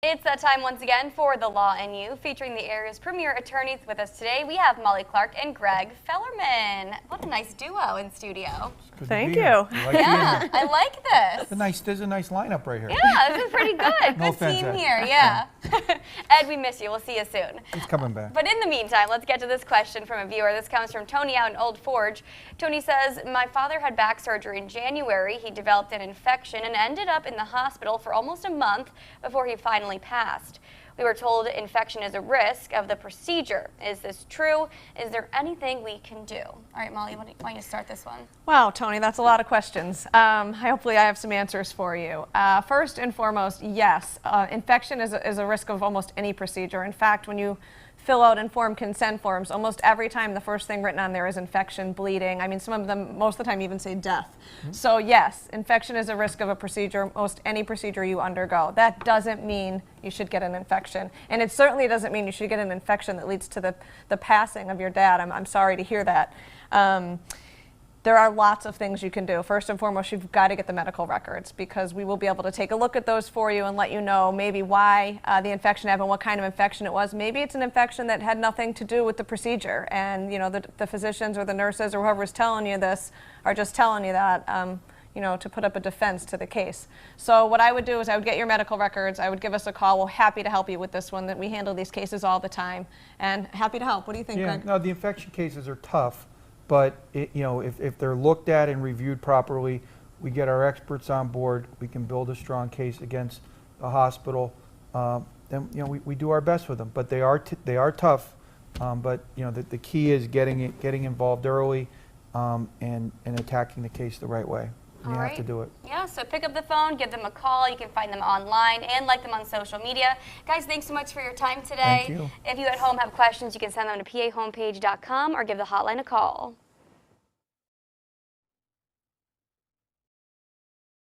It's that time once again for The Law and You, featuring the area's premier attorneys. With us today, we have Molly Clark and Greg Fellerman. What a nice duo in studio. Thank you. Yeah, I like this. There's a nice lineup right here. Yeah, this is pretty good. No Good offense, team Ed. here, yeah. Ed, we miss you. We'll see you soon. He's coming back. But in the meantime, let's get to this question from a viewer. This comes from Tony out in Old Forge. Tony says, my father had back surgery in January. He developed an infection and ended up in the hospital for almost a month before he finally passed. We were told infection is a risk of the procedure. Is this true? Is there anything we can do? All right, Molly, why don't you start this one? Wow, Tony, that's a lot of questions. Hopefully I have some answers for you. First and foremost, yes, infection is a risk of almost any procedure. In fact, when you fill out informed consent forms, almost every time the first thing written on there is infection, bleeding. I mean, some of them, most of the time, even say death. So yes, infection is a risk of a procedure, most any procedure you undergo. That doesn't mean you should get an infection. And it certainly doesn't mean you should get an infection that leads to the passing of your dad. I'm sorry to hear that. There are lots of things you can do. First and foremost, you've got to get the medical records, because we will be able to take a look at those for you and let you know maybe why the infection happened, what kind of infection it was. Maybe it's an infection that had nothing to do with the procedure, and you know the physicians or the nurses or whoever's telling you this are just telling you that. You know, to put up a defense to the case. So what I would do is I would get your medical records. I would give us a call. We're happy to help you with this one. That we handle these cases all the time, and happy to help. What do you think, Greg? No, the infection cases are tough, but if they're looked at and reviewed properly, we get our experts on board. We can build a strong case against the hospital. Then we do our best with them, but they are tough. But the key is getting involved early and attacking the case the right way. You have to do it. Yeah, so pick up the phone, give them a call. You can find them online and like them on social media. Guys, thanks so much for your time today. Thank you. If you at home have questions, you can send them to pahomepage.com or give the hotline a call.